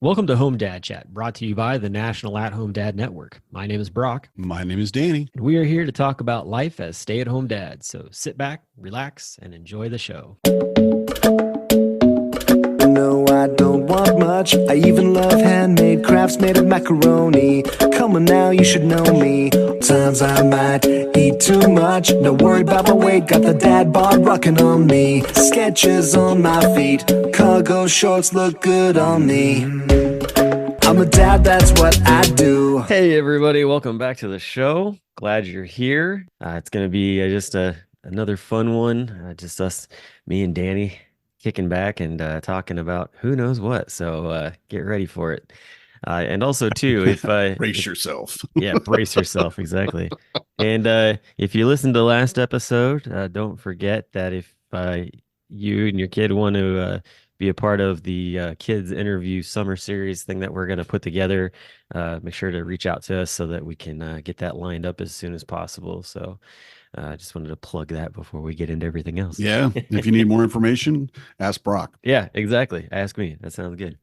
Welcome to Home Dad Chat, brought to you by the National At Home Dad Network. My name is Brock, My name is Danny. and we are here to talk about life as stay at home dads. So sit back, relax, and enjoy the show. No, I don't want much. I even love handmade crafts made of macaroni. Come on now, you should know me. Times I might eat too much. No worry about my weight. Got the dad bod rocking on me. Sketches on my feet. Cargo shorts look good on me. I'm a dad, that's what I do. Hey, everybody, welcome back to the show. Glad you're here. It's going to be just another fun one. Just us, me and Danny, kicking back and talking about who knows what. So get ready for it. And also, too, if Brace yourself. yeah, brace yourself. Exactly. And if you listened to the last episode, don't forget that if you and your kid want to be a part of the kids interview summer series thing that we're going to put together, make sure to reach out to us so that we can get that lined up as soon as possible. So I just wanted to plug that before we get into everything else. Yeah. If you need more information, ask Brock. Yeah, exactly. Ask me. That sounds good.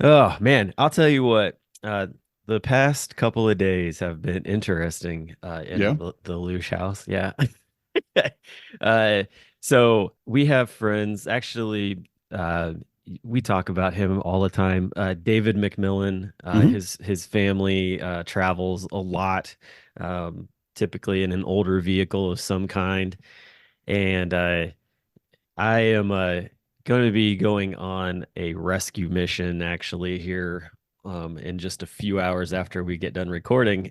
Oh, man. I'll tell you what. The past couple of days have been interesting in Yeah. the Lush house. Yeah. So we have friends. Actually, we talk about him all the time. David McMillan, Mhm. his family travels a lot, typically in an older vehicle of some kind. And I am going to be going on a rescue mission actually here in just a few hours after we get done recording.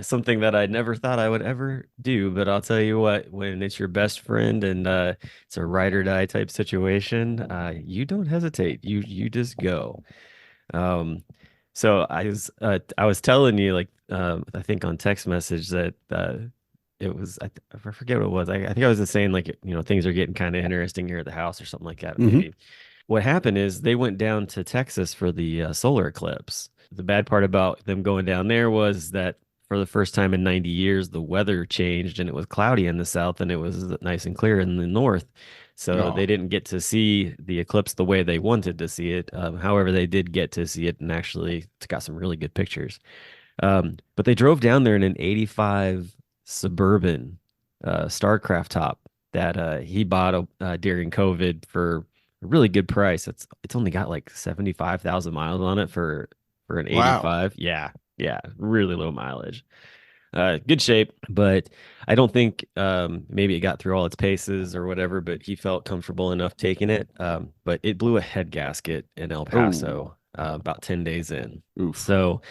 Something that I never thought I would ever do, but I'll tell you what, when it's your best friend and it's a ride or die type situation, you don't hesitate. You just go. Um, so I was telling you like I think on text message that it was I forget what it was. I think I was just saying like things are getting kind of interesting here at the house or something like that Mhm. maybe. What happened is they went down to Texas for the solar eclipse. The bad part about them going down there was that for the first time in 90 years, the weather changed and it was cloudy in the south and it was nice and clear in the north. So they Oh, didn't get to see the eclipse the way they wanted to see it. However, they did get to see it and actually got some really good pictures. But they drove down there in an 85 Suburban Starcraft top that he bought during COVID for a really good price. It's only got like 75,000 miles on it for an wow. 85. Yeah, yeah, really low mileage. Good shape, but I don't think maybe it got through all its paces or whatever, but he felt comfortable enough taking it. But it blew a head gasket in El Oh, Paso about 10 days in. oof. So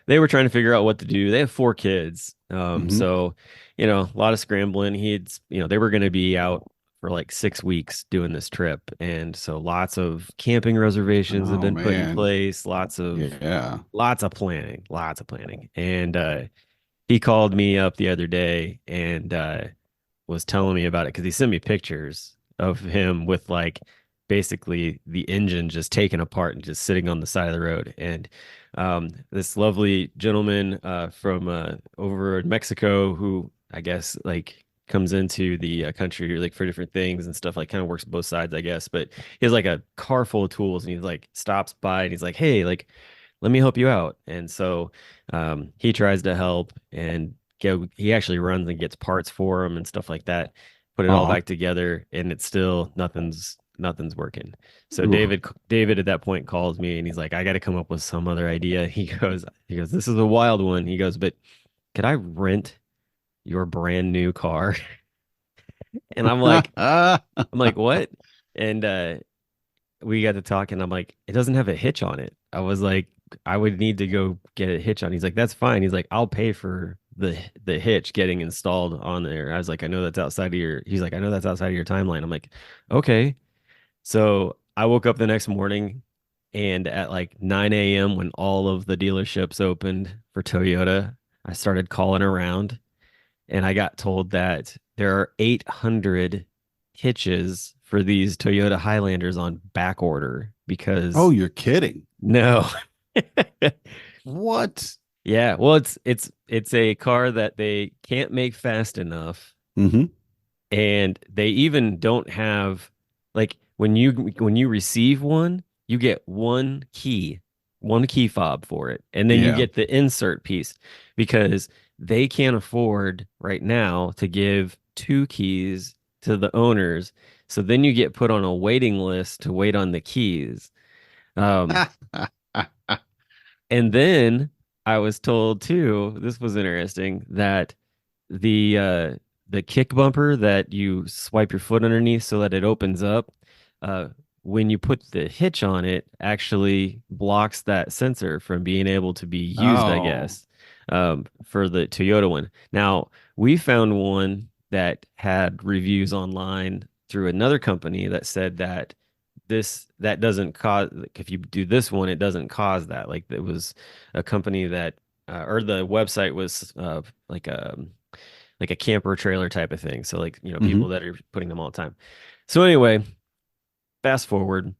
they were trying to figure out what to do. They have four kids. Hmm. So, a lot of scrambling. They were going to be out for like 6 weeks doing this trip. And so lots of camping reservations have Oh, been put in man. place, Yeah. lots of planning, lots of planning. And he called me up the other day and was telling me about it because he sent me pictures of him with like basically the engine just taken apart and just sitting on the side of the road. And this lovely gentleman from over in Mexico who I guess like comes into the country like for different things and stuff like kind of works both sides I guess, but he has like a car full of tools and he like stops by and he's like, hey, like let me help you out. And so he tries to help and he actually runs and gets parts for him and stuff like that, put it all Uh-huh. back together, and it's still nothing's working. So Ooh. David at that point calls me and he's like, I got to come up with some other idea. He goes, this is a wild one. He goes, but could I rent your brand new car? And I'm like, what? And we got to talking. I'm like, it doesn't have a hitch on it. I was like, I would need to go get a hitch on. He's like, that's fine. He's like, I'll pay for the hitch getting installed on there. I was like, I know that's outside of your. He's like, I know that's outside of your timeline. I'm like, okay. So I woke up the next morning, and at like 9 a.m. when all of the dealerships opened for Toyota, I started calling around, and I got told that there are 800 hitches for these Toyota Highlanders on back order Oh, because you're kidding. no. What? Yeah, well it's a car that they can't make fast enough Hmm. and they even don't have like when you receive one, you get one key fob for it, and then you Yeah. get the insert piece because they can't afford right now to give two keys to the owners. So then you get put on a waiting list to wait on the keys. Um, and then I was told too, this was interesting, that the uh the kick bumper that you swipe your foot underneath so that it opens up, uh when you put the hitch on it, actually blocks that sensor from being able to be used, I Oh. guess, for the Toyota one. Now, we found one that had reviews online through another company that said that that doesn't cause, like, if you do this one, it doesn't cause that. Like, it was a company that or the website was like a camper trailer type of thing. So, like, people Hmm. that are putting them all the time. So anyway, fast forward,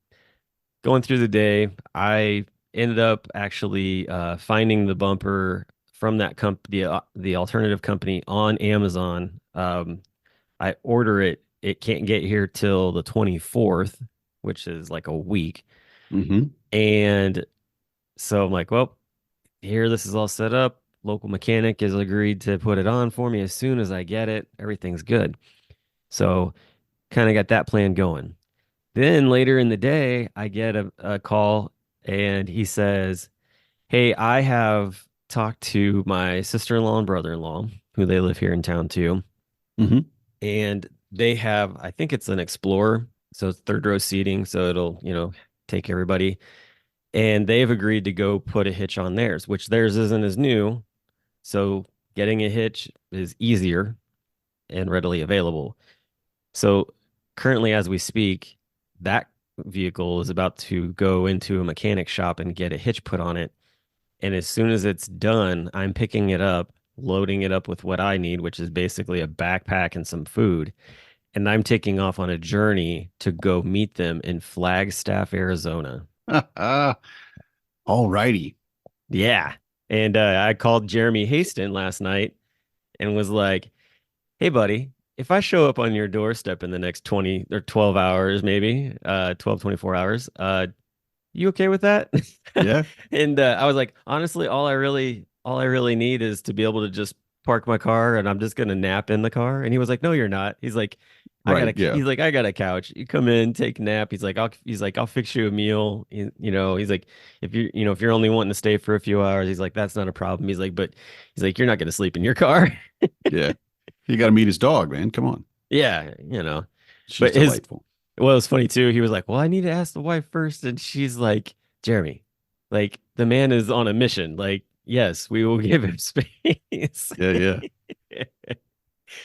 going through the day, I ended up actually finding the bumper from that company, the alternative company, on Amazon. I order it. It can't get here till the 24th, which is like a week. Hmm. And so I'm like, well, here, this is all set up. Local mechanic has agreed to put it on for me as soon as I get it. Everything's good. So kind of got that plan going. Then later in the day, I get a call, and he says, hey, I have talked to my sister-in-law and brother-in-law, who they live here in town too. Hmm. And they have, I think it's an Explorer. So it's third row seating. So it'll, take everybody. And they've agreed to go put a hitch on theirs, which theirs isn't as new. So getting a hitch is easier and readily available. So currently, as we speak, that vehicle is about to go into a mechanic shop and get a hitch put on it. And as soon as it's done, I'm picking it up, loading it up with what I need, which is basically a backpack and some food. And I'm taking off on a journey to go meet them in Flagstaff, Arizona. All righty. Yeah. And I called Jeremy Haston last night and was like, hey, buddy, if I show up on your doorstep in the next 20 or 12 hours, maybe 12, 24 hours, you okay with that? Yeah. And I was like, honestly, all I really need is to be able to just park my car, and I'm just gonna nap in the car. And he was like, no, you're not. He's like, Right. Yeah. I got a couch. You come in, take a nap. He's like, I'll fix you a meal. He's like, if you're only wanting to stay for a few hours, he's like, that's not a problem. He's like, but he's like, you're not gonna sleep in your car. Yeah. You got to meet his dog, man. Come on. Yeah, She's but his delightful. well, it's funny too. He was like, "Well, I need to ask the wife first," and she's like, "Jeremy, like, the man is on a mission. Like, yes, we will give him space." Yeah. Yeah.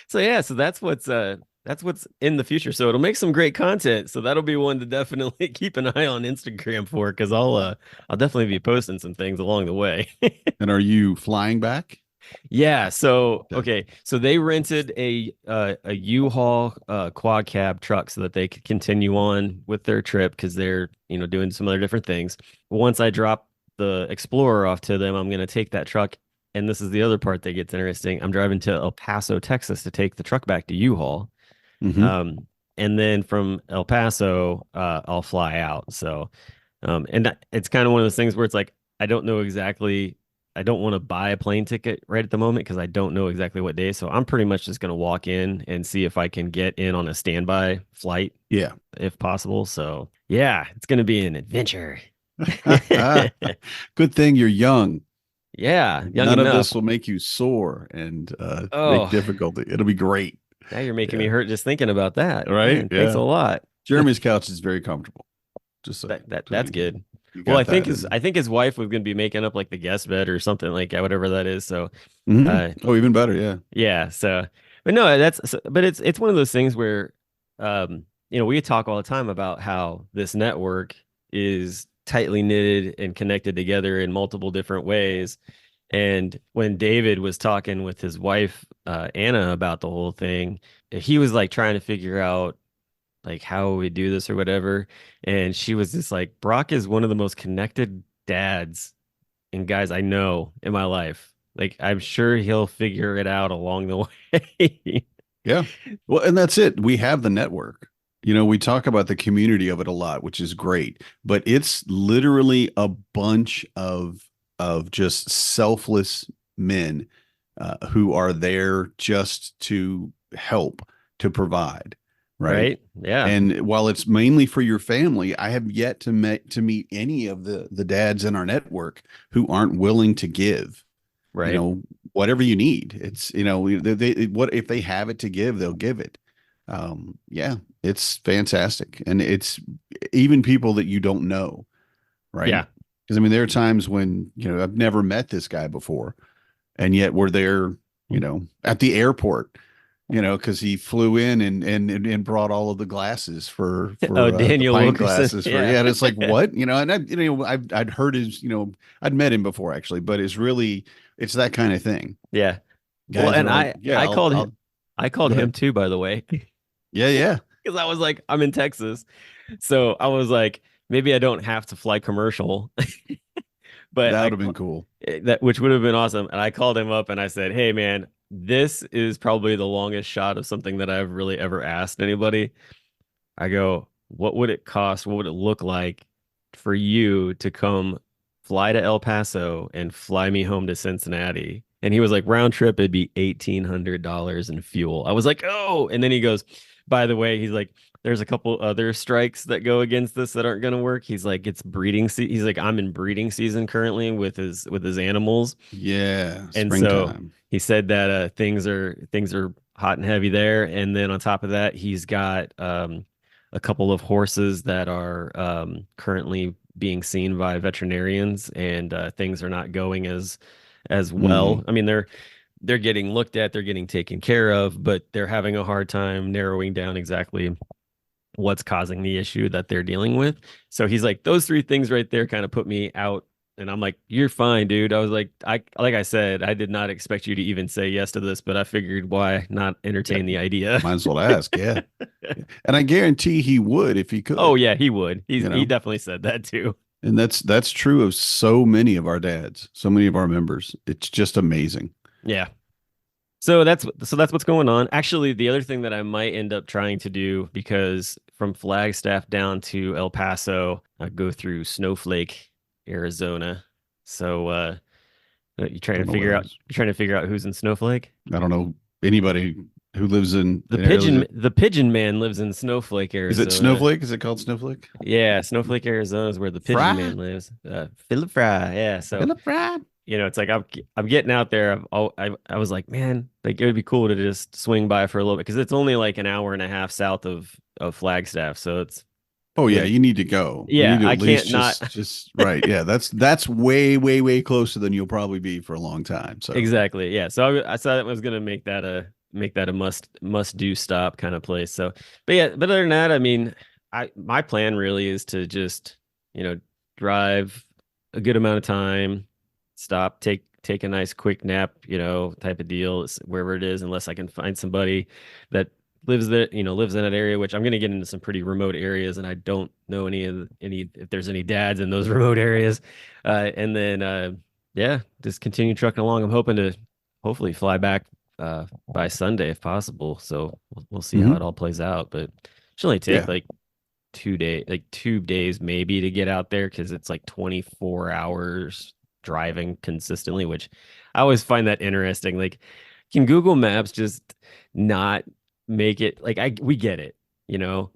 So yeah, so that's what's in the future. So it'll make some great content. So that'll be one to definitely keep an eye on Instagram for, because I'll definitely be posting some things along the way. And are you flying back? Yeah, so Okay. okay, so they rented a U-Haul quad cab truck so that they could continue on with their trip, because they're, doing some other different things. Once I drop the Explorer off to them, I'm gonna take that truck, and this is the other part that gets interesting. I'm driving to El Paso, Texas, to take the truck back to U-Haul. Hmm. Um, and then from El Paso, I'll fly out. So it's kind of one of those things where it's like, I don't know exactly. I don't want to buy a plane ticket right at the moment because I don't know exactly what day. So I'm pretty much just going to walk in and see if I can get in on a standby flight Yeah. if possible. So yeah, it's going to be an adventure. Good thing you're young. Yeah, young None of enough. this will make you sore and make Oh, difficulty. It'll be great. now you're making me Yeah. hurt just thinking about that. Right. Man, thanks Yeah. a lot. Jeremy's couch is very comfortable. Just saying. So That's good. you Well, I got think that. his And I think his wife was going to be making up like the guest bed or something like that, whatever that is. So, Mhm. uh, Oh, even better. Yeah. yeah. So, but no, but it's one of those things where, we talk all the time about how this network is tightly knitted and connected together in multiple different ways. And when David was talking with his wife, Anna, about the whole thing, he was like trying to figure out like how we do this or whatever. And she was just like, Brock is one of the most connected dads and guys I know in my life. Like, I'm sure he'll figure it out along the way. Yeah. Well, and that's it. We have the network. You know, we talk about the community of it a lot, which is great, but it's literally a bunch of just selfless men who are there just to help, to provide, right? Right? Yeah. And while it's mainly for your family, I have yet to meet any of the dads in our network who aren't willing to give, you Right. know, whatever you need. It's, you know, what if they have it to give, they'll give it. Yeah, it's fantastic. And it's even people that you don't know, right? Yeah. Because I mean, there are times when, you know, I've never met this guy before, and yet we're there, you know, at the airport, you know, because he flew in and brought all of the glasses Oh, for the Daniel pint Wilkerson. glasses for, Yeah. yeah. And it's like, what, you know, and I, you know, I'd heard his, you know, I'd met him before actually, but it's really, it's that kind of thing. Yeah. Well, Guys that and are like, yeah, I called go him ahead. too, by the way, Yeah, yeah, because I was like, I'm in Texas. So I was like, maybe I don't have to fly commercial, but that would have been cool. that which would have been awesome. And I called him up and I said, "Hey man, this is probably the longest shot of something that I've really ever asked anybody." I go, "What would it cost? What would it look like for you to come fly to El Paso and fly me home to Cincinnati?" And he was like, "Round trip, it'd be $1,800 in fuel." I was like, "Oh," and then he goes, "By the way," he's like, "there's a couple other strikes that go against this that aren't going to work." He's like, "It's breeding he's like, "I'm in breeding season currently with his animals." Yeah, And so springtime. he said that things are hot and heavy there. And then on top of that, he's got a couple of horses that are currently being seen by veterinarians, and things are not going as well. Hmm. I mean, they're getting looked at, they're getting taken care of, but they're having a hard time narrowing down exactly what's causing the issue that they're dealing with. So he's like, those three things right there kind of put me out. And I'm like, you're fine, dude. I was like I said, I did not expect you to even say yes to this, but I figured why not Yeah, entertain the idea. might as well ask. Yeah, and I guarantee he would if he Oh could. yeah, he would. You He know, definitely said that too. and that's true of so many of our dads, so many of our members. It's just amazing. Yeah. So that's what's going on. Actually, the other thing that I might end up trying to do, because from Flagstaff down to El Paso, I go through Snowflake, Arizona. So Don't know where that is. you're trying to figure out who's in Snowflake? I don't know anybody who lives in Arizona. The pigeon man lives in Snowflake, Is it Arizona. Snowflake? Is it called Snowflake? Yeah, Snowflake, Arizona is where the pigeon Fry? man lives. Philip Fry. Yeah, so Philip Fry? it's like I'm getting out there. I was like, man, like it would be cool to just swing by for a little bit, because it's only like an hour and a half south of Flagstaff, so it's Oh yeah, like, you need to go. You yeah, need to I at least can't not. just right. Yeah, that's way closer than you'll probably be for a long time. So Exactly. Yeah. So I thought I was gonna make that a must do stop kind of place. So, but yeah, but other than that, I mean, my plan really is to just drive a good amount of time, stop, take a nice quick nap, type of deal wherever it is, unless I can find somebody that lives in that area, which I'm gonna get into some pretty remote areas, and I don't know any if there's any dads in those remote areas, and then yeah, just continue trucking along. I'm hoping to hopefully fly back by Sunday if possible. So we'll see how it mhm. all plays out. But it should only take Yeah. like 2 days, like 2 days maybe to get out there, because it's like 24 hours driving consistently, which I always find that interesting. Like, can Google Maps just not make it like we get it,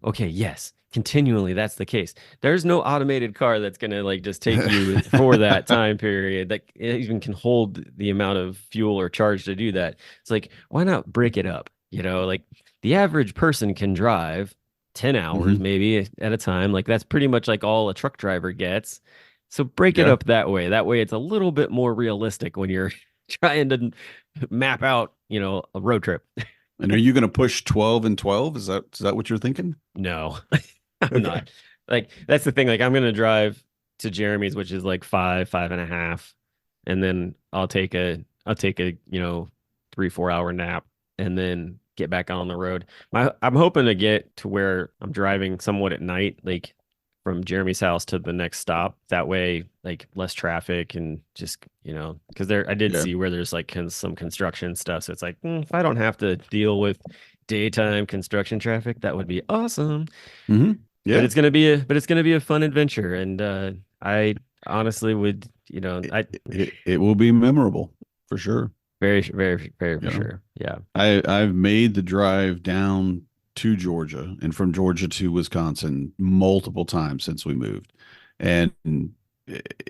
Okay, yes, continually that's the case. There's no automated car that's gonna like just take you for that time period that even can hold the amount of fuel or charge to do that. It's like, why not break it up? Like the average person can drive 10 hours Hmm. maybe at a time. Like that's pretty much like all a truck driver gets. So break it Yeah. up that way. That way it's a little bit more realistic when you're trying to map out, a road trip. And are you going to push 12 and 12? Is that what you're thinking? No, I'm Okay. not. Like that's the thing. Like I'm gonna drive to Jeremy's, which is like 5.5, and then I'll take a 3-4 hour nap, and then get back on the road. I'm hoping to get to where I'm driving somewhat at night, like from Jeremy's house to the next stop. That way, like less traffic, and just because I did Yeah. see where there's like some construction stuff. So it's like, if I don't have to deal with daytime construction traffic, that would be awesome. Hmm. But Yeah, it's gonna be a fun adventure, and I honestly would, it, I it will be memorable for sure. very for You know, sure. Yeah. I've made the drive down to Georgia and from Georgia to Wisconsin multiple times since we moved. And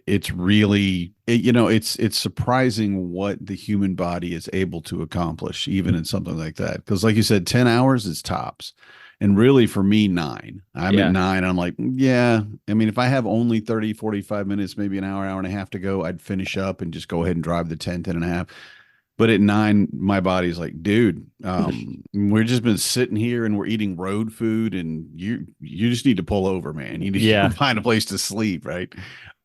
it's really it's surprising what the human body is able to accomplish even in something like that. Because like you said, 10 hours is tops. And really for me, 9. I'm at Yeah. 9. I'm like, yeah. I mean, if I have only 30, 45 minutes, maybe an hour, hour and a half to go, I'd finish up and just go ahead and drive the 10, 10 and a half. But at 9, my body's like, dude, we've just been sitting here and we're eating road food, and you just need to pull over, man. You need to go Yeah, find a place to sleep, right?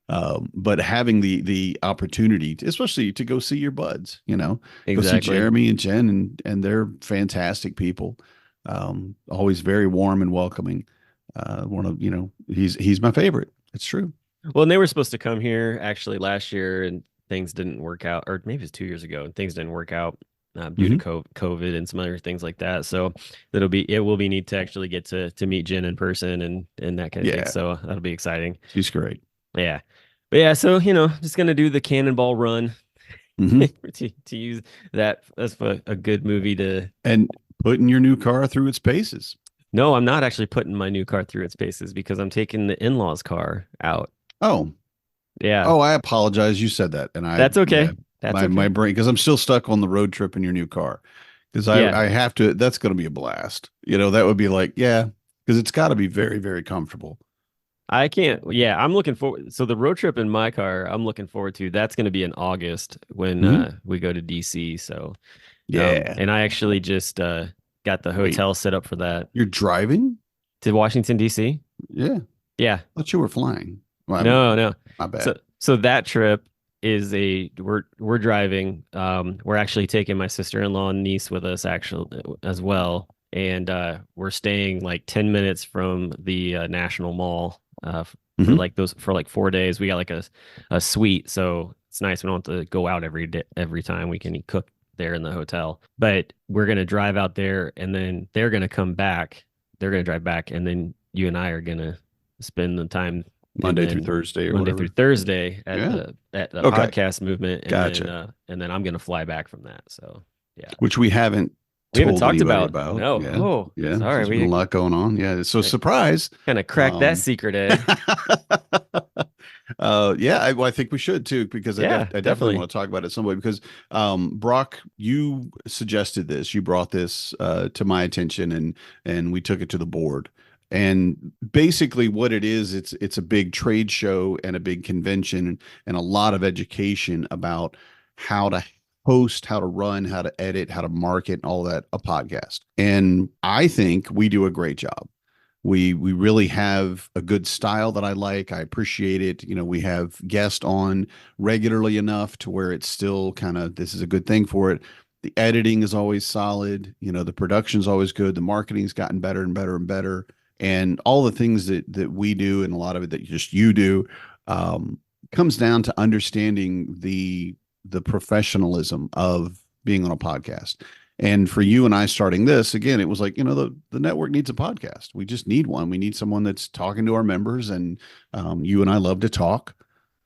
But having the opportunity, especially to go see your buds, go see exactly. Jeremy and Jen, and they're fantastic people. Always very warm and welcoming. One of he's my favorite. It's true. Well, and they were supposed to come here actually last year, and things didn't work out, or maybe it's 2 years ago, and things didn't work out due to Hmm. COVID and some other things like that. So it will be neat to actually get to meet Jen in person and that kind of thing. Yeah, So that'll be exciting. she's great. Yeah, but yeah, so just gonna do the cannonball run Hmm. to use that as a good movie to. And putting your new car through its paces. No, I'm not actually putting my new car through its paces because I'm taking the in-laws car out. Oh, Yeah, oh, I apologize. You said that, and that's yeah, okay. That's my okay. brain, because I'm still stuck on the road trip in your new car, because Yeah, I have to. That's going to be a blast. That would be like, yeah, because it's got to be very, very comfortable. I can't. Yeah, I'm looking forward. So the road trip in my car, I'm looking forward to. That's going to be in August when Hmm. we go to DC. So, Yeah. and I actually just got the Wait, hotel set up for that you're driving? to Washington DC. Yeah, Yeah. I thought you were flying. Well, I mean, No, no. my So bad. that trip is we're driving. We're actually taking my sister-in-law and niece with us actually as well. And we're staying like 10 minutes from the National Mall for Hmm. like those for like 4 days. We got like a suite, so it's nice. We don't have to go out every day every time. We can cook there in the hotel. But we're gonna drive out there and then they're gonna come back. They're gonna drive back and then you and I are gonna spend the time and Monday through then Thursday or Monday through whatever. Thursday Yeah. at the Okay. podcast movement, Gotcha. and then I'm gonna fly back from that. So yeah, Which we haven't we haven't told talked anybody about. about. No, Yeah. oh, Yeah. So sorry, there's been a we lot going on. Yeah. So surprise. kind of cracked that Um, secret, eh? yeah, well, I think we should too, because Yeah, I definitely definitely. want to talk about it some way, because Brock, you suggested this, you brought this to my attention, and we took it to the board. And basically what it is, it's a big trade show and a big convention and a lot of education about how to host, how to run, how to edit, how to market, all that, a podcast. And I think we do a great job. We really have a good style that I like. I appreciate it. We have guests on regularly enough to where it's still kind of, this is a good thing for it. The editing is always solid. The production's always good. The marketing's gotten better and better and better. And all the things that we do, and a lot of it that just you do, comes down to understanding the professionalism of being on a podcast. And for you and I starting this, again, it was like, the network needs a podcast. We just need one. We need someone that's talking to our members. And you and I love to talk.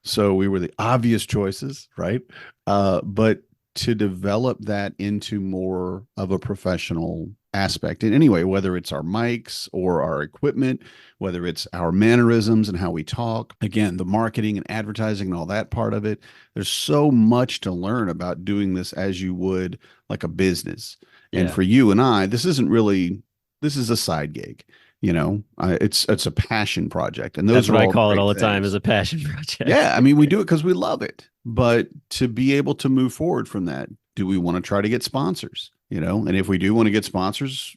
So we were the obvious choices, right? But to develop that into more of a professional aspect in any way, whether it's our mics or our equipment, whether it's our mannerisms and how we talk, again, the marketing and advertising and all that part of it, there's so much to learn about doing this as you would like a business. And Yeah, for you and I, this is a side gig. It's a passion project, and that's those what are I all call it great all the time as things. a passion project. Yeah, I mean, we do it because we love it. But to be able to move forward from that, do we want to try to get sponsors? And if we do want to get sponsors,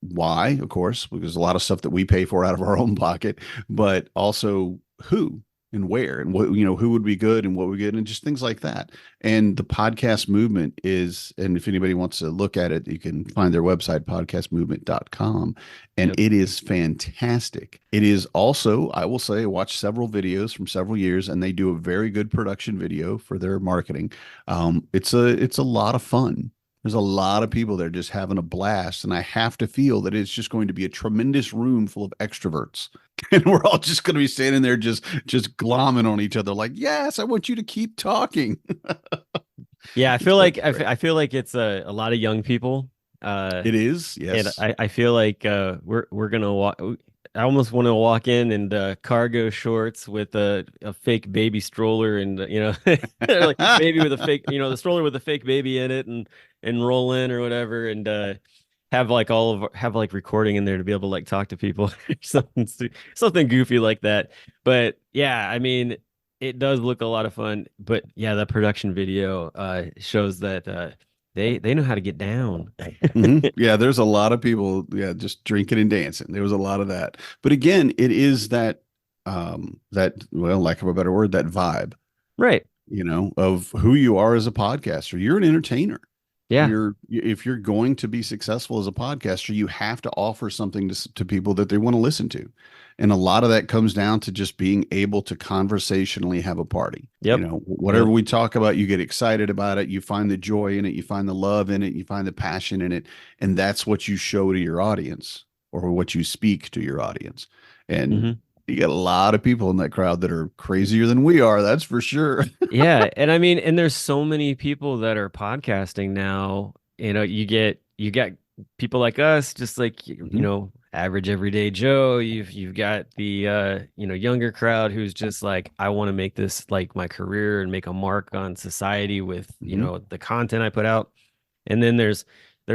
why? Of course, because there's a lot of stuff that we pay for out of our own pocket, but also who and where and what, who would be good and what we get and just things like that. And the podcast movement is, and if anybody wants to look at it, you can find their website, podcastmovement.com. And Yep. it is fantastic. It is also, I will say, I watched several videos from several years, and they do a very good production video for their marketing. It's a lot of fun. There's a lot of people there just having a blast, and I have to feel that it's just going to be a tremendous room full of extroverts, and we're all just going to be standing there just glomming on each other, like, "Yes, I want you to keep talking." Yeah, I feel So like it's great. I feel like it's a lot of young people. It is, And yes. I feel like we're gonna walk. I almost want to walk in cargo shorts with a fake baby stroller, and like baby with a fake, the stroller with a fake baby in it, and roll in or whatever, and have like have like recording in there to be able to like talk to people, something goofy like that. But yeah, I mean, it does look a lot of fun. But yeah, the production video shows that they know how to get down. Yeah, there's a lot of people, yeah, just drinking and dancing. There was a lot of that. But again, it is that well, lack of a better word, that vibe, Right. of who you are as a podcaster. You're an entertainer. Yeah. If you're going to be successful as a podcaster, you have to offer something to people that they want to listen to. And a lot of that comes down to just being able to conversationally have a party. Yep. Whatever Yep. we talk about, you get excited about it, you find the joy in it, you find the love in it, you find the passion in it, and that's what you show to your audience or what you speak to your audience. And Hmm. you got a lot of people in that crowd that are crazier than we are, that's for sure. Yeah. And I mean, and there's so many people that are podcasting now. You get people like us, just like average everyday Joe. You've got the younger crowd who's just like, I want to make this like my career and make a mark on society with, Hmm. the content I put out. And then there's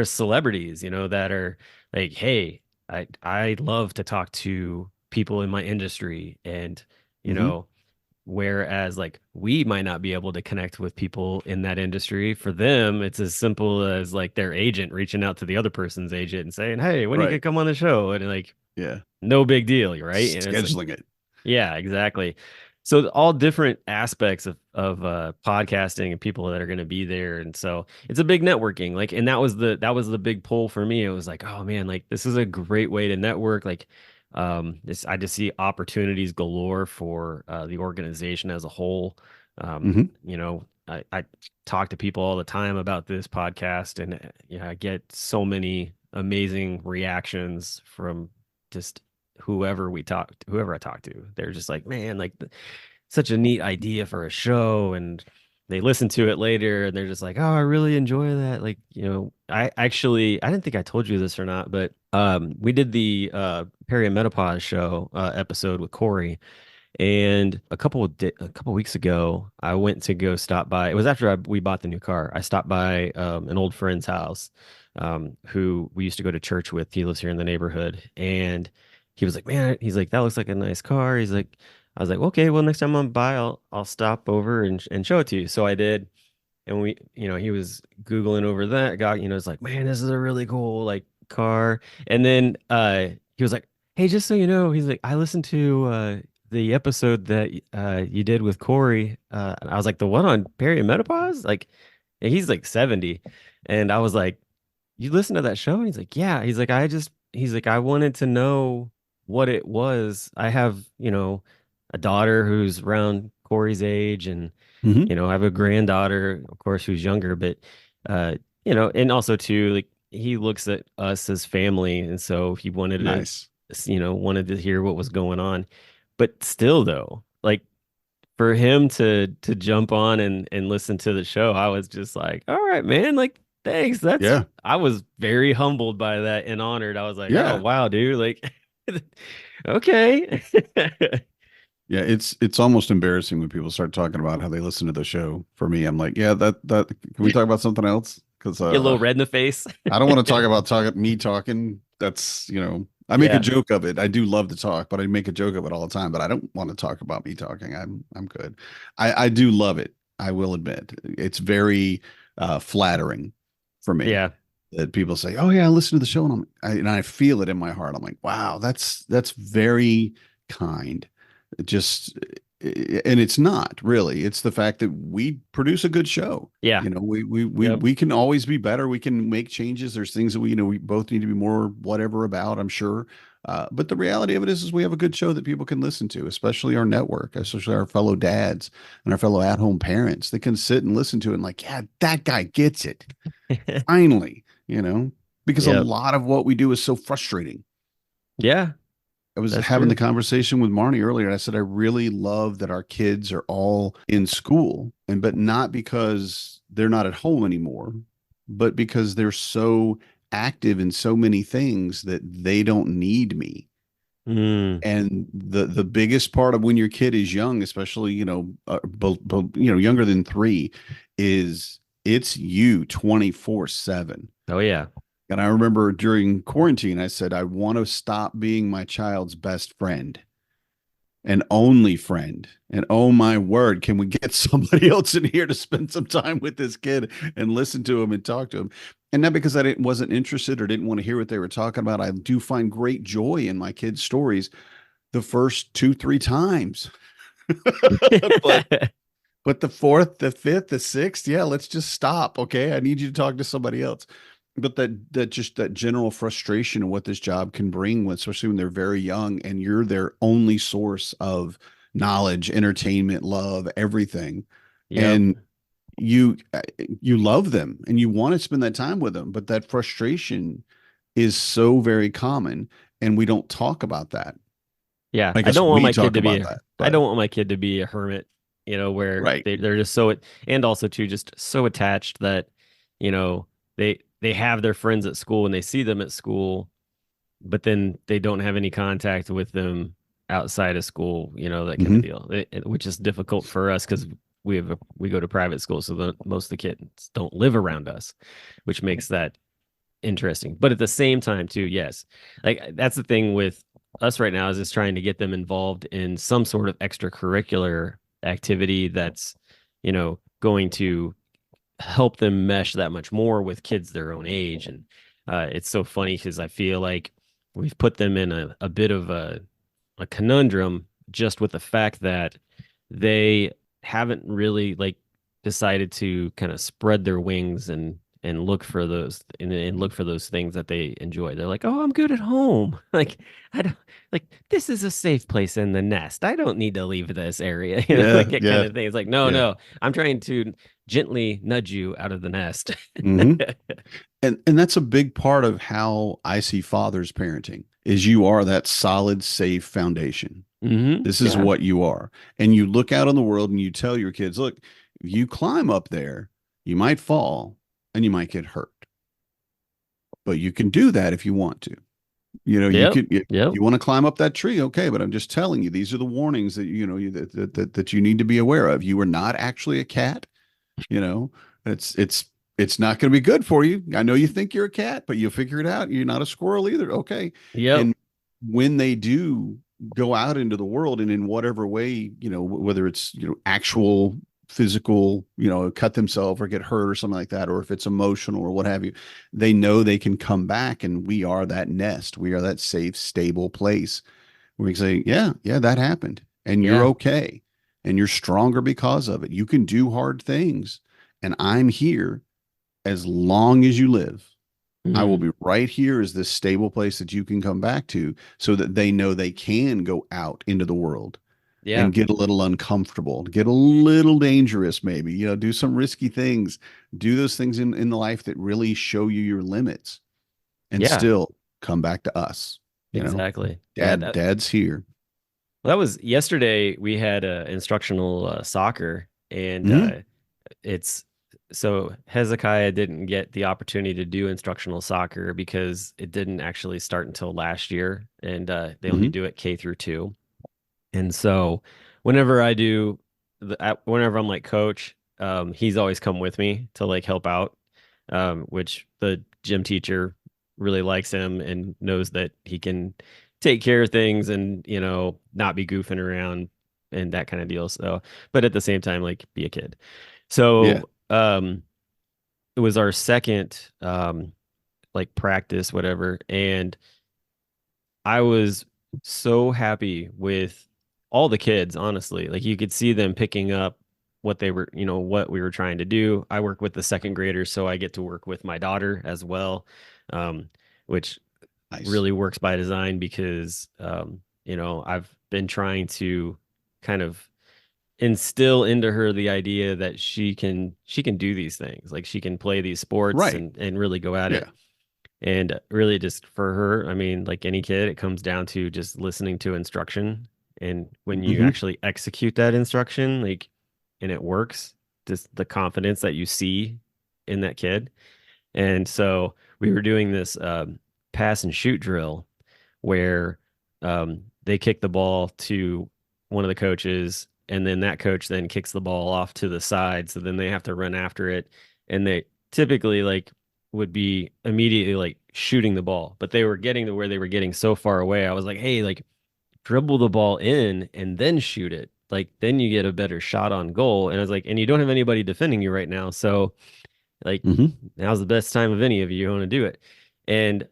celebrities, that are like, hey, I love to talk to people in my industry, and you Hmm. know, whereas like we might not be able to connect with people in that industry. For them, it's as simple as like their agent reaching out to the other person's agent and saying, "Hey, when you can Right. come on the show?" And like, Yeah. no big deal, right? And it's like, Scheduling it. yeah, exactly. So all different aspects of podcasting and people that are going to be there, and so it's a big networking. Like, and that was the big pull for me. It was like, oh man, like this is a great way to network. Like, this I just see opportunities galore for the organization as a whole. Hmm. I talk to people all the time about this podcast, and I get so many amazing reactions from just whoever I talk to. They're just like, man, like such a neat idea for a show. And they listen to it later and they're just like, oh, I really enjoy that. Like, I didn't think I told you this or not, but we did the perimenopause show episode with Corey. And a couple weeks ago, I went to go stop by. It was after we bought the new car. I stopped by an old friend's house, who we used to go to church with. He lives here in the neighborhood, and he was like, "Man," he's like, "that looks like a nice car." He's like, "I was like, okay, well, next time I'm by, I'll stop over and show it to you." So I did, and he was Googling over that guy, it's like, man, this is a really cool like car. And then he was like, hey, just so you know, he's like, I listened to the episode that you did with Corey. And I was like, the one on perimenopause? Like, and he's like 70. And I was like, you listen to that show? And he's like, yeah. He's like, I wanted to know what it was. I have, a daughter who's around Corey's age, and Hmm. I have a granddaughter, of course, who's younger, but uh, and also too, like he looks at us as family, and so he Nice. wanted to hear what was going on. But still though, like for him to jump on and listen to the show, I was just like, all right, man, like thanks. Yeah. I was very humbled by that and honored. I was like, oh Yeah. wow, dude, like okay. Yeah, it's almost embarrassing when people start talking about how they listen to the show. For me, I'm like, yeah, that can we talk about something else? Because Get a little red in the face. I don't want to talk about me talking. That's I make a Yeah. joke of it. I do love to talk, but I make a joke of it all the time. But I don't want to talk about me talking. I'm good. I do love it. I will admit it's very flattering for me Yeah. that people say, "Oh yeah, I listen to the show," and I feel it in my heart. I'm like, wow, that's very kind. Just and it's not really. It's the fact that we produce a good show. Yeah. Yep. We can always be better. We can make changes. There's things that we both need to be more whatever about, I'm sure. But the reality of it is we have a good show that people can listen to, especially our network, especially our fellow dads and our fellow at-home parents that can sit and listen to it and like, yeah, that guy gets it. Finally, because a Yep. lot of what we do is so frustrating. Yeah, I was that's having the true. conversation with Marnie earlier, and I said I really love that our kids are all in school, and but not because they're not at home anymore, but because they're so active in so many things that they don't need me. Mm. And the biggest part of when your kid is young, especially younger than 3, is it's you 24/7. Oh yeah. And I remember during quarantine, I said, I want to stop being my child's best friend and only friend. And oh my word, can we get somebody else in here to spend some time with this kid and listen to him and talk to him? And not because wasn't interested or didn't want to hear what they were talking about. I do find great joy in my kids' stories the first 2, 3 times. but but the fourth, the fifth, the sixth, yeah, let's just stop. Okay. I need you to talk to somebody else. But that general frustration of what this job can bring, especially when they're very young and you're their only source of knowledge, entertainment, love, everything. Yep. And you love them and you want to spend that time with them, but that frustration is so very common and we don't talk about that. Yeah, I I guess don't want we my kid talk to be about a, that, I but don't want my kid to be a hermit, where right. they're just so and also too just so attached that, you know, they have their friends at school and they see them at school, but then they don't have any contact with them outside of school, that kind of Hmm. deal. Which is difficult for us because we go to private school, so most of the kids don't live around us, which makes that interesting. But at the same time, too, yes, like that's the thing with us right now is just trying to get them involved in some sort of extracurricular activity that's, going to help them mesh that much more with kids their own age. And it's so funny because I feel like we've put them in a bit of a conundrum just with the fact that they haven't really like decided to kind of spread their wings and look for those things that they enjoy. They're like, "Oh, I'm good at home." Like, I don't like this is a safe place in the nest. I don't need to leave this area, like Yeah, that kind yeah, of thing. It's like, no, yeah. no, I'm trying to gently nudge you out of the nest. Hmm. And that's a big part of how I see fathers parenting is you are that solid, safe foundation. This is Yeah. what you are. And you look out in the world and you tell your kids, look, if you climb up there, you might fall and you might get hurt. But you can do that if you want to. You Yep. could if Yep. you want to climb up that tree, okay, but I'm just telling you, these are the warnings that that you need to be aware of. You are not actually a cat. You know, it's not going to be good for you. I know you think you're a cat, but you'll figure it out. You're not a squirrel either. Okay. Yep. And when they do go out into the world and in whatever way, whether it's, actual physical, cut themselves or get hurt or something like that, or if it's emotional or what have you, they know they can come back and we are that nest. We are that safe, stable place where we can say, yeah, yeah, that happened and you're Yeah. okay and you're stronger because of it. You can do hard things and I'm here as long as you live. I will Mm. be right here as this stable place that you can come back to so that they know they can go out into the world Yeah. and get a little uncomfortable, get a little dangerous, maybe, do some risky things, do those things in the life that really show you your limits and Yeah. still come back to us. You know, Exactly. Yeah. dad's here. That was yesterday. We had instructional soccer, and Hmm. it's so Hezekiah didn't get the opportunity to do instructional soccer because it didn't actually start until last year, and they only Hmm. do it K through 2. And so, whenever I do, whenever I'm like coach, he's always come with me to like help out, which the gym teacher really likes him and knows that he can take care of things and not be goofing around and that kind of deal. So, but at the same time, like be a kid. Yeah. So, it was our second like practice, whatever, and I was so happy with all the kids, honestly. Like you could see them picking up what they were, what we were trying to do. I work with the second graders, so I get to work with my daughter as well, um, which Nice. really works by design because, I've been trying to kind of instill into her the idea that she can do these things. Like she can play these sports Right. and really go at it. Yeah. And really just for her, I mean, like any kid, it comes down to just listening to instruction. And when you Hmm. actually execute that instruction, like, and it works, just the confidence that you see in that kid. And so we were doing this pass and shoot drill where they kick the ball to one of the coaches, and then that coach then kicks the ball off to the side. So then they have to run after it. And they typically like would be immediately like shooting the ball, but they were getting to where they were getting so far away. I was like, hey, like dribble the ball in and then shoot it. Like then you get a better shot on goal. And I was like, and you don't have anybody defending you right now. So like Hmm. now's the best time of any of you want to do it. And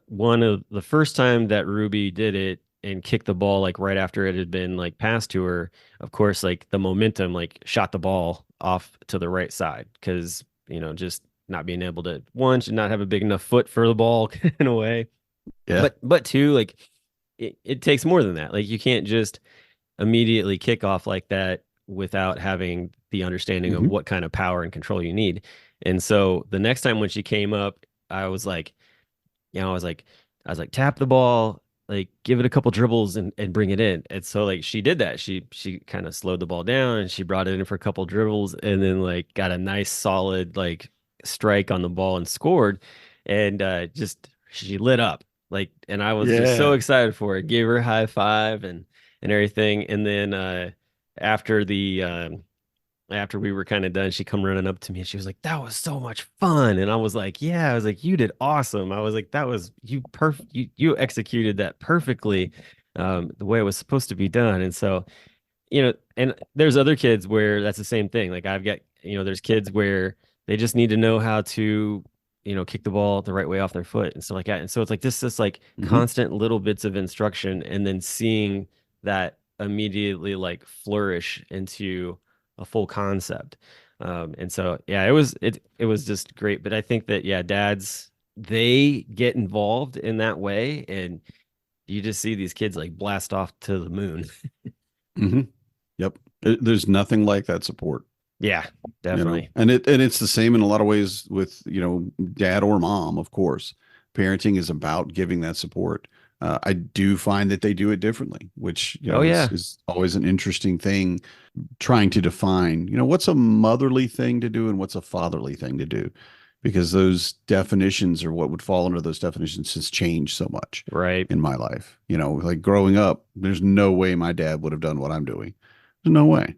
one of the first time that Ruby did it and kicked the ball like right after it had been like passed to her, of course, like the momentum like shot the ball off to the right side because, just not being able to one should not have a big enough foot for the ball in a way. Yeah. But two, like it takes more than that. Like you can't just immediately kick off like that without having the understanding of Hmm. what kind of power and control you need. And so the next time when she came up, I was like, tap the ball, like give it a couple dribbles and bring it in. And so like she did that. She kind of slowed the ball down and she brought it in for a couple dribbles and then like got a nice solid like strike on the ball and scored. And just she lit up. Like and I was just so Yeah. excited for it. Gave her a high five and everything. And then after the after we were kind of done, she come running up to me and she was like, "That was so much fun." And I was like, "Yeah." I was like, "You did awesome." I was like, "That was you perfect. You executed that perfectly, the way it was supposed to be done." And so, and there's other kids where that's the same thing. Like I've got, there's kids where they just need to know how to, kick the ball the right way off their foot and stuff like that. And so it's like this like Hmm. constant little bits of instruction and then seeing that immediately like flourish into a full concept. And so yeah, it was just great. But I think that yeah, dads they get involved in that way and you just see these kids like blast off to the moon. Hmm. Yep. There's nothing like that support, Yeah, definitely. and it's the same in a lot of ways with, dad or mom, of course. Parenting is about giving that support. I do find that they do it differently, which, Oh is, yeah, is always an interesting thing trying to define, what's a motherly thing to do and what's a fatherly thing to do, because those definitions or what would fall under those definitions has changed so much right. in my life. Like growing up, there's no way my dad would have done what I'm doing. There's no way.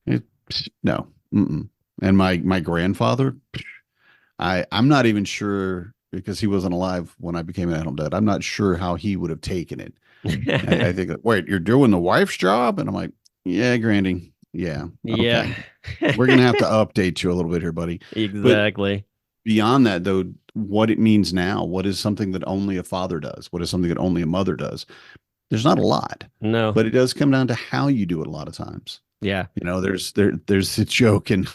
It, no. Mm-mm. And my grandfather, I'm not even sure because he wasn't alive when I became an adult dad. I'm not sure how he would have taken it. I think, wait, you're doing the wife's job? And I'm like, yeah, Grandy. Yeah. Yeah. Okay. We're going to have to update you a little bit here, buddy. But Exactly. beyond that, though, what it means now, what is something that only a father does? What is something that only a mother does? There's not a lot, No. but it does come down to how you do it a lot of times. Yeah. There's a joke and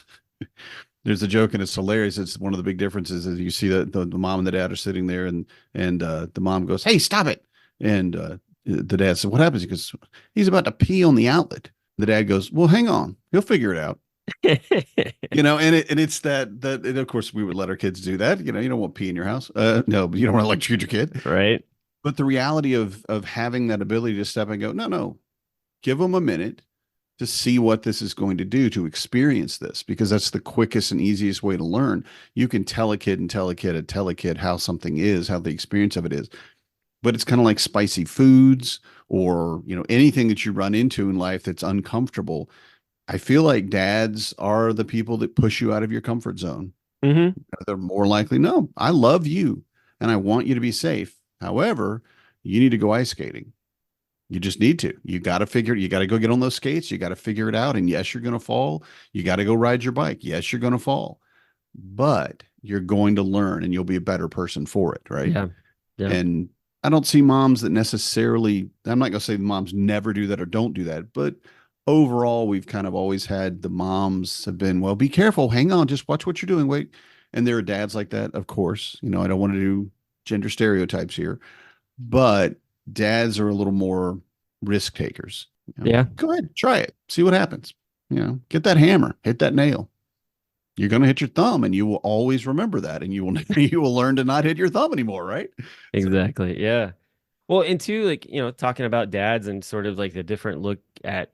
there's a joke and it's hilarious. It's one of the big differences is you see that the mom and the dad are sitting there and the mom goes, "Hey, stop it!" And the dad said, "What happens?" He goes, "He's about to pee on the outlet." The dad goes, "Well, hang on, he'll figure it out." And it's that and of course we would let our kids do that. You don't want pee in your house. No, but you don't want to electrocute your kid. Right. But the reality of having that ability to step and go, no, no, give them a minute to see what this is going to do to experience this, because that's the quickest and easiest way to learn. You can tell a kid and tell a kid and tell a kid how something is, how the experience of it is. But it's kind of like spicy foods or, anything that you run into in life that's uncomfortable. I feel like dads are the people that push you out of your comfort zone. Hmm. They're more likely, no, I love you and I want you to be safe. However, you need to go ice skating. You just need to. You got to go get on those skates. You got to figure it out. And yes, you're going to fall. You got to go ride your bike. Yes, you're going to fall, but you're going to learn and you'll be a better person for it. Right. Yeah. Yeah. And I don't see moms that necessarily, I'm not going to say the moms never do that or don't do that, but overall, we've kind of always had the moms have been, well, be careful, hang on, just watch what you're doing, wait. And there are dads like that, of course. I don't want to do gender stereotypes here, but dads are a little more risk takers. Yeah, Go ahead, try it, see what happens. Get that hammer, hit that nail. You're going to hit your thumb, and you will always remember that, and you will you will learn to not hit your thumb anymore, right? So, exactly. Yeah. Well, and two, like, talking about dads and sort of like the different look at,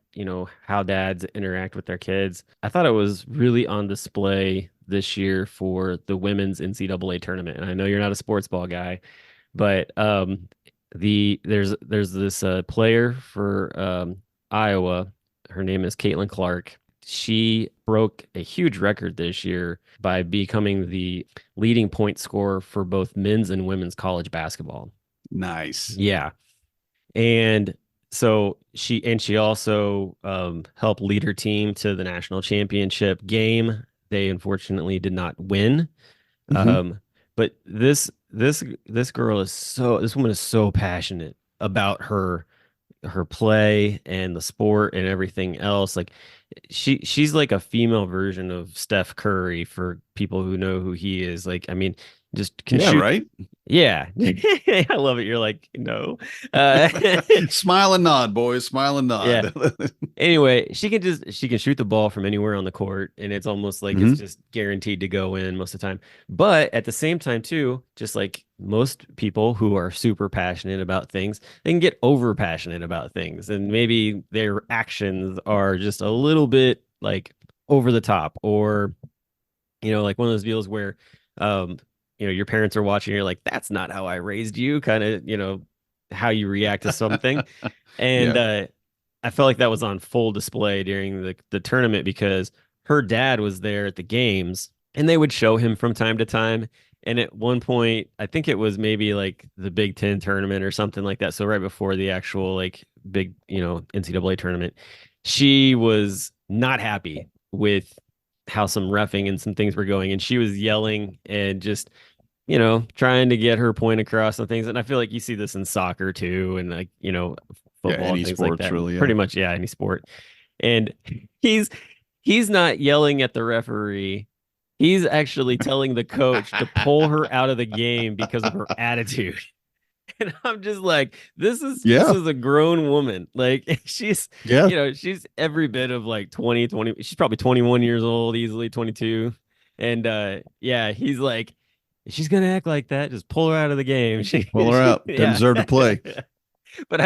how dads interact with their kids. I thought it was really on display this year for the women's NCAA tournament. And I know you're not a sports ball guy, but there's this player for Iowa. Her name is Caitlin Clark. She broke a huge record this year by becoming the leading point scorer for both men's and women's college basketball. nice. Yeah. And so she also helped lead her team to the national championship game. They unfortunately did not win. Hmm. But this woman is so passionate about her play and the sport and everything else. Like she's like a female version of Steph Curry for people who know who he is. Like, I mean, just can Yeah, shoot. right. Yeah. I love it. You're like, no. Uh, Smile and nod, boys. Smile and yeah. nod. Anyway, she can shoot the ball from anywhere on the court, and it's almost like it's Hmm. just guaranteed to go in most of the time. But at the same time, too, just like most people who are super passionate about things, they can get over passionate about things, and maybe their actions are just a little bit like over the top, or like one of those deals where, um, your parents are watching, and you're like, that's not how I raised you, kind of, how you react to something. And Yeah. I felt like that was on full display during the tournament because her dad was there at the games and they would show him from time to time. And at one point, I think it was maybe like the Big Ten tournament or something like that. So right before the actual like big, NCAA tournament, she was not happy with how some refing and some things were going. And she was yelling and just trying to get her point across and things. And I feel like you see this in soccer too, and like, Yeah. football and Any things like sports, that. really. Yeah. Pretty much, yeah, any sport. And he's he's not yelling at the referee. He's actually telling the coach to pull her out of the game because of her attitude. And I'm just like, this Yeah. is a grown woman. Like she's, Yeah. she's every bit of like 20. She's probably 21 years old, easily 22. And yeah, he's like, if she's gonna act like that, just pull her out of the game. Pull her out. Doesn't Yeah. deserve to play. But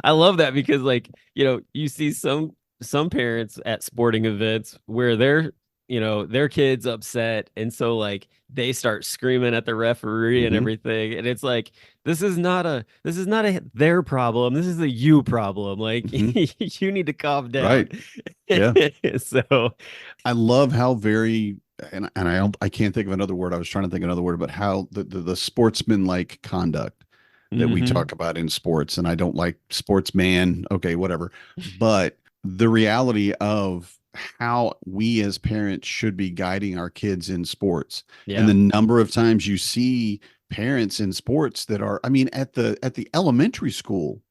I love that because like, you see some parents at sporting events where their kids upset and so like they start screaming at the referee and Hmm. everything. And it's like this is not a their problem. This is a you problem. Like Hmm. you need to calm down. Right. Yeah. So I love how very and I can't think of another word. I was trying to think of another word, but how the sportsman-like conduct that we mhm. talk about in sports. And I don't like sportsman. Okay, whatever. But the reality of how we as parents should be guiding our kids in sports and Yeah. the number of times you see parents in sports that are, I mean, at the elementary school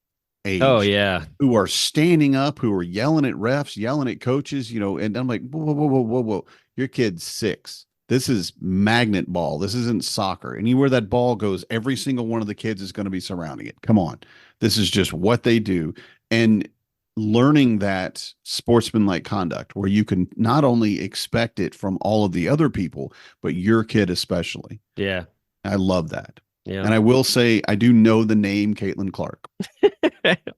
Oh age yeah. who are standing up, who are yelling at refs, yelling at coaches, and I'm like, whoa, whoa, whoa, whoa, whoa, whoa. Your kid's 6. This is magnet ball. This isn't soccer. Anywhere that ball goes, every single one of the kids is going to be surrounding it. Come on. This is just what they do. And learning that sportsmanlike conduct where you can not only expect it from all of the other people, but your kid especially. Yeah. I love that. Yeah. And I will say, I do know the name Caitlin Clark.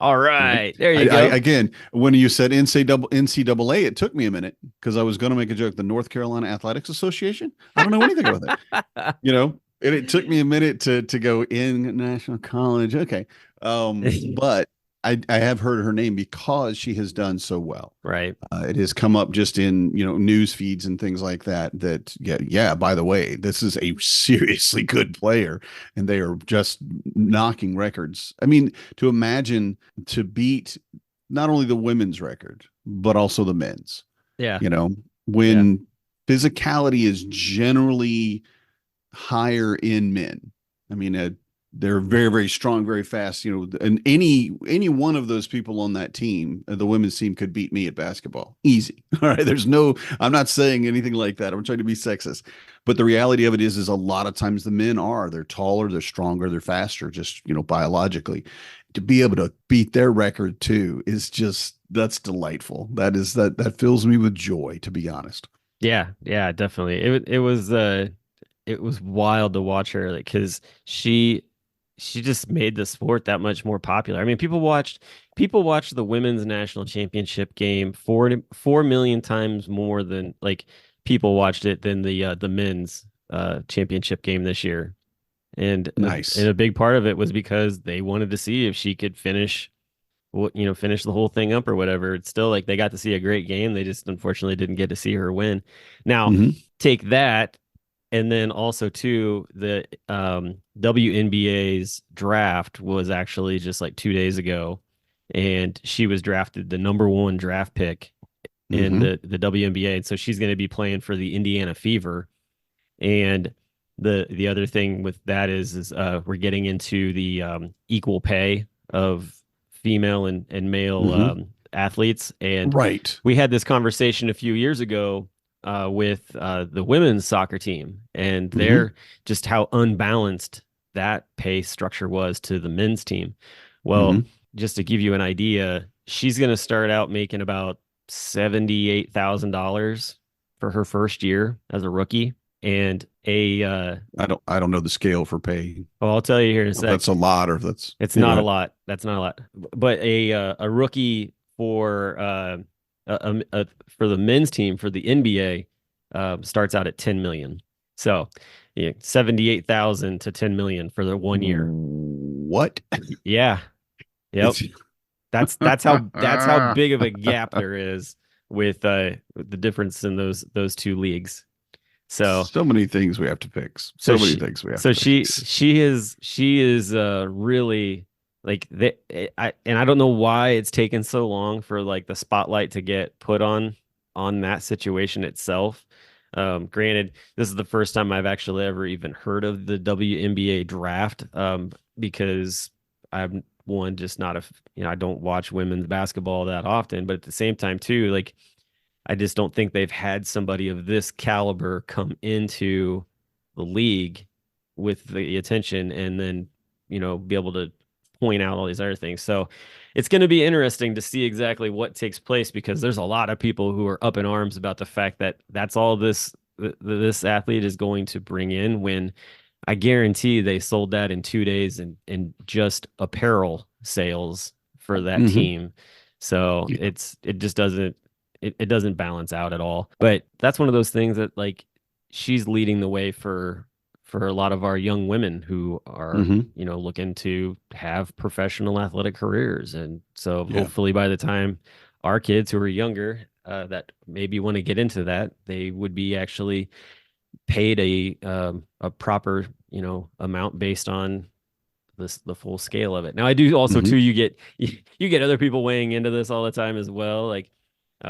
All Right. right. There I, you I go. again, when you said NCAA, it took me a minute because I was going to make a joke. The North Carolina Athletics Association. I don't know anything about that. And it took me a minute to go in national college. Okay. But I have heard her name because she has done so well. Right. It has come up just in news feeds and things like that. That yeah. By the way, this is a seriously good player, and they are just knocking records. I mean, to imagine to beat not only the women's record but also the men's. Yeah. You know, Yeah. when physicality is generally higher in men. I mean, they're very, very strong, very fast. And any one of those people on that team, the women's team, could beat me at basketball, easy. All right, there's no. I'm not saying anything like that. I'm trying to be sexist, but the reality of it is a lot of times the men are. They're taller, they're stronger, they're faster, just biologically. To be able to beat their record too is just that's delightful. That fills me with joy, to be honest. Yeah, yeah, definitely. It was wild to watch her, like, because she just made the sport that much more popular. I mean, people watched the women's national championship game 4 million times more than like people watched it than the men's championship game this year. And Nice. a big part of it was because they wanted to see if she could finish the whole thing up or whatever. It's still like they got to see a great game. They just unfortunately didn't get to see her win. Now, Hmm. take that, and then also too, the WNBA's draft was actually just like 2 days ago, and she was drafted the number one draft pick in Hmm. the WNBA, and so she's going to be playing for the Indiana Fever. And the other thing with that is we're getting into the equal pay of female and male Hmm. athletes. And Right. we had this conversation a few years ago with the women's soccer team, and Hmm. they're just how unbalanced that pay structure was to the men's team. Well, Hmm. just to give you an idea, she's going to start out making about $78,000 for her first year as a rookie, and I don't know the scale for pay. well, I'll tell you here in a If sec. that's a lot or if that's, It's yeah, go not a ahead. lot. That's not a lot. But a rookie for the men's team for the NBA starts out at 10 million. So, yeah, 78,000 to 10 million for the 1 year. What? Yeah. Yep. It's That's how big of a gap there is with the difference in those two leagues. So, so many things we have to fix. so So many she things we have so to she fix. she is really like I don't know why it's taken so long for like the spotlight to get put on that situation itself. Granted, this is the first time I've actually ever even heard of the WNBA draft, because I'm one just not I don't watch women's basketball that often, but at the same time too, like I just don't think they've had somebody of this caliber come into the league with the attention and then, be able to point out all these other things. So it's going to be interesting to see exactly what takes place because there's a lot of people who are up in arms about the fact that that's all this athlete is going to bring in when I guarantee they sold that in 2 days in just apparel sales for that Hmm. team. So Yeah. it just doesn't doesn't balance out at all. But that's one of those things that like she's leading the way for a lot of our young women who are, Hmm. looking to have professional athletic careers. And so Yeah. hopefully by the time our kids who are younger that maybe want to get into that, they would be actually paid a proper amount based on the full scale of it. Now I do also too Hmm. you get other people weighing into this all the time as well, like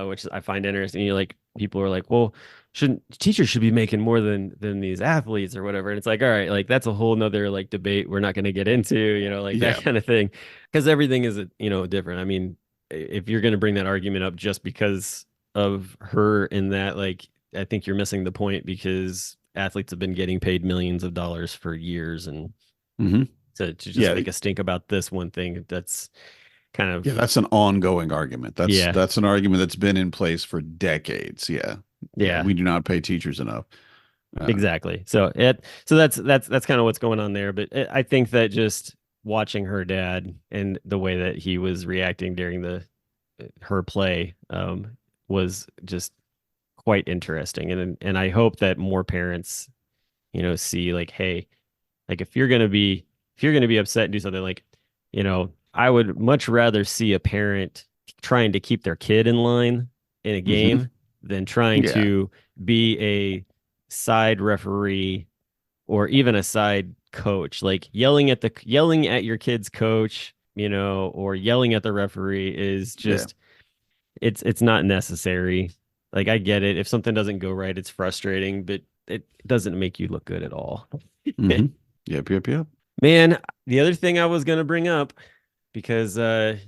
which I find interesting. You like people are like, well, shouldn't teachers should be making more than these athletes or whatever? And it's like, all right, like that's a whole nother like debate we're not going to get into, like that Yeah. kind of thing, because everything is different. I mean, if you're going to bring that argument up just because of her in that, like, I think you're missing the point because athletes have been getting paid millions of dollars for years, and Hmm. to just Yeah. make a stink about this one thing, that's kind Yeah. of That's an ongoing argument. That's yeah, that's an argument that's been in place for decades. Yeah. Yeah. yeah. We do not pay teachers enough. Uh, Exactly. So that's kind of what's going on there. But I think that just watching her dad and the way that he was reacting during the her play was just quite interesting. And I hope that more parents, see like, hey, like if you're gonna be upset and do something like, I would much rather see a parent trying to keep their kid in line in a hmm. game than trying Yeah. to be a side referee or even a side coach, like yelling at your kid's coach, or yelling at the referee is Yeah. just it's not necessary. Like I get it. If something doesn't go right, it's frustrating, but it doesn't make you look good at all. Hmm. Yep. Yep. Yep. Man, the other thing I was gonna bring up because I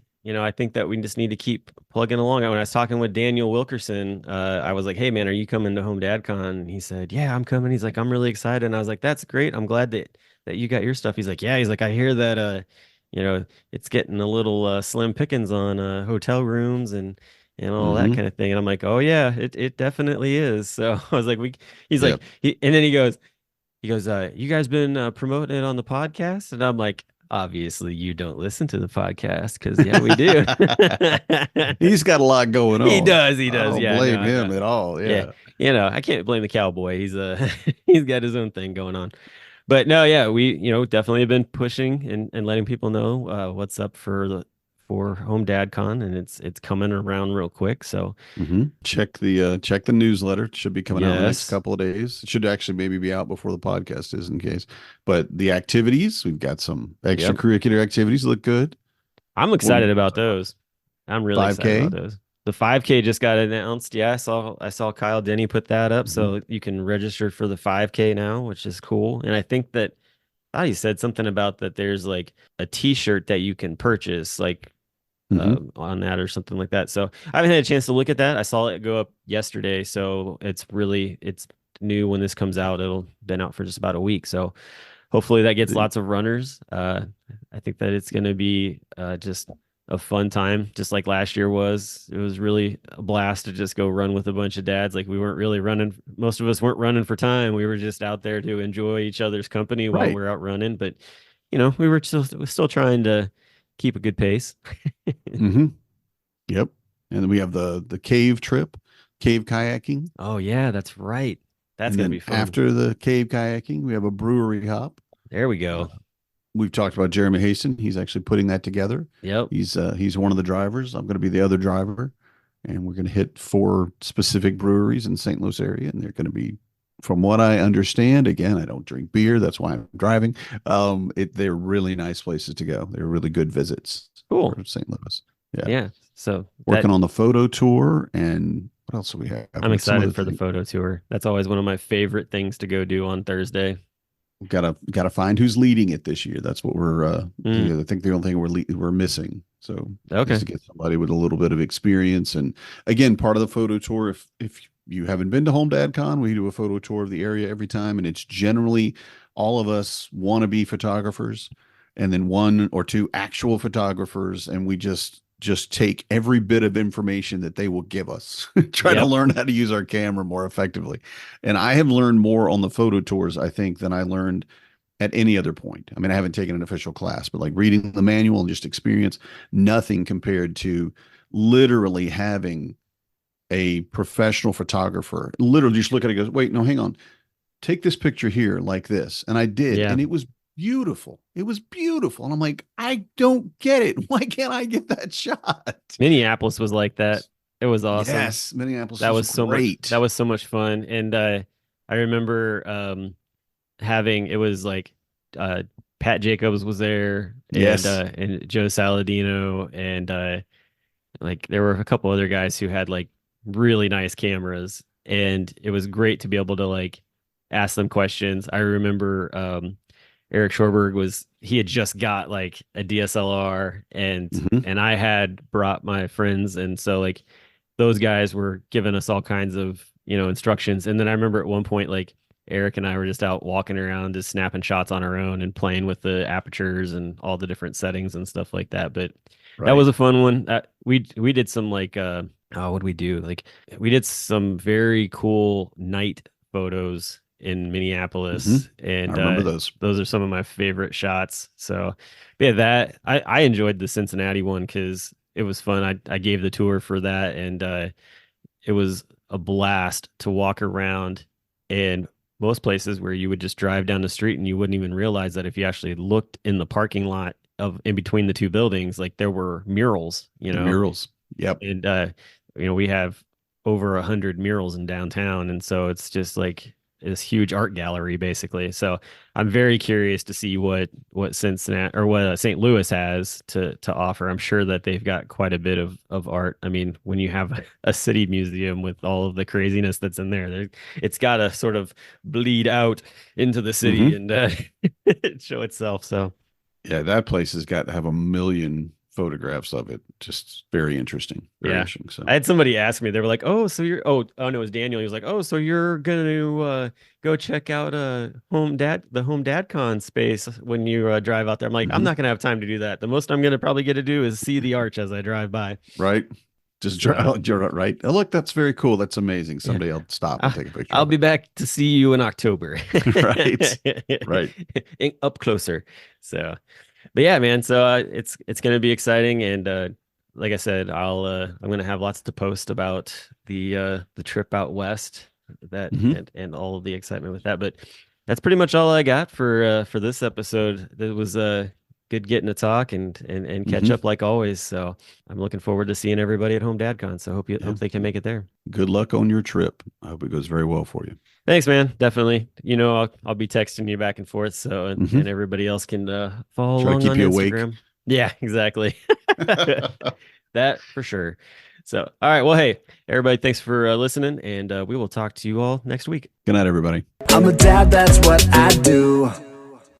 think that we just need to keep plugging along. When I was talking with Daniel Wilkerson, I was like, "Hey man, are you coming to HomeDadCon?" And he said, "Yeah, I'm coming." He's like, "I'm really excited." And I was like, "That's great. I'm glad that you got your stuff." He's like, "Yeah." He's like, "I hear that you know, it's getting a little slim pickings on hotel rooms and all that Hmm. kind of thing. And I'm like, oh yeah, it definitely is. So I was like, he's Yeah. like, and then he goes, you guys been promoting it on the podcast? And I'm like, obviously you don't listen to the podcast because yeah, we do. He's got a lot going He on. does, he I does. don't Yeah, no, blame I know. him at all. Yeah. Yeah. I can't blame the cowboy. He's he's got his own thing going on. But no, yeah, we, definitely have been pushing and letting people know what's up for Home Dad Con, and it's coming around real quick. So Check the newsletter. It should be coming out in the next yes. couple of days. It should actually maybe be out before the podcast is in case. But the activities, we've got some Yep. extracurricular activities look good. I'm What are we excited about talking about? those. I'm really excited about 5K. those. The 5K just got announced. Yeah, I saw Kyle Denny put that up, Hmm. so you can register for the 5K now, which is cool. And I think that I thought he said something about that there's like a t-shirt that you can purchase like Hmm. on that or something like that. So I haven't had a chance to look at that. I saw it go up yesterday, so it's new when this comes out. It'll been out for just about a week. So hopefully that gets lots of runners. I think that it's going to be just a fun time, just like last year was. It was really a blast to just go run with a bunch of dads. Like we weren't really running. Most of us weren't running for time. We were just out there to enjoy each other's company while Right. we're out running. But we were still trying to keep a good pace. Hmm. Yep. And then we have the cave trip, cave kayaking. Oh yeah, that's right. That's And gonna be then fun. after the cave kayaking, we have a brewery hop. There we Uh, go. we've talked about Jeremy Haston. He's actually putting that together. Yep. He's one of the drivers. I'm going to be the other driver, and we're going to hit four specific breweries in St. Louis area, and they're going to be, from what I understand, again, I don't drink beer. That's why I'm driving. They're really nice places to go. They're really good visits Cool. for St. Louis. Yeah, Yeah. So working on the photo tour, and what else do we have? I'm We had some other excited for the thing. photo tour. That's always one of my favorite things to go do on Thursday. Gotta find who's leading it this year. That's what we're. Mm, I think the only thing we're missing. So is okay. to get somebody with a little bit of experience. And again, part of the photo tour. If you haven't been to HomeDadCon, we do a photo tour of the area every time, and it's generally all of us want to be photographers, and then one or two actual photographers, and we just take every bit of information that they will give us, try to Yep. learn how to use our camera more effectively. And I have learned more on the photo tours, I think, than I learned at any other point. I mean, I haven't taken an official class, but like reading the manual and just experience, nothing compared to literally having a professional photographer literally just look at it and goes, wait, no, hang on. Take this picture here like this. And I did. Yeah. And it was beautiful. It was beautiful. And I'm like, I don't get it. Why can't I get that shot? Minneapolis was like that. It was awesome. Yes, Minneapolis That was was so much that great. was so much fun. And I remember having it was like uh Pat Jacobs was there Yes. and Joe Saladino and like there were a couple other guys who had like really nice cameras and it was great to be able to like ask them questions. I remember Eric Schorberg he had just got like a DSLR Hmm. and I had brought my friends and so like those guys were giving us all kinds of, instructions. And then I remember at one point like Eric and I were just out walking around just snapping shots on our own and playing with the apertures and all the different settings and stuff like that. But that was Right. a fun one. We did some like oh, what did we do? Like we did some very cool night photos in Hmm. Minneapolis I and remember those. those are some of my favorite shots. So yeah, that I enjoyed the Cincinnati one because it was fun. I gave the tour for that and it was a blast to walk around and most places where you would just drive down the street and you wouldn't even realize that if you actually looked in the parking lot of in between the two buildings, like there were murals, The murals. Yep. and we have over 100 murals in downtown, and so it's just like this huge art gallery basically. So I'm very curious to see what Cincinnati or what St. Louis has to offer. I'm sure that they've got quite a bit of art. I mean, when you have a city museum with all of the craziness that's in there, it's got to sort of bleed out into the city Hmm. and show itself. So Yeah, that place has got to have a million photographs of it. Just very interesting. Very Yeah. interesting. So I had somebody ask me, they were like, "Oh, so you're oh no, it was Daniel." He was like, "Oh, so you're gonna go check out the HomeDadCon space when you drive out there." I'm like, "I'm Mhm. not gonna have time to do that. The most I'm gonna probably get to do is see the arch as I drive by." right. Just So, right. Oh, look, that's very cool. That's amazing. Someday I'll stop and take a picture I'll of be it. back to see you in October. Right. Right. Up closer. So, but yeah, man. So it's gonna be exciting, and like I said, I'm gonna have lots to post about the trip out west, that Mhm. and all of the excitement with that. But that's pretty much all I got for this episode. It was good getting to talk and catch Mhm. up like always. So I'm looking forward to seeing everybody at Home DadCon. So Yeah. hope they can make it there. Good luck on your trip. I hope it goes very well for you. Thanks, man. Definitely. I'll be texting you back and forth, so and Mhm. everybody else can follow Try to along keep on you awake. Instagram. Yeah, exactly. That for sure. So, all right. Well, hey, everybody, thanks for listening, and we will talk to you all next week. Good night, everybody. I'm a dad, that's what I do.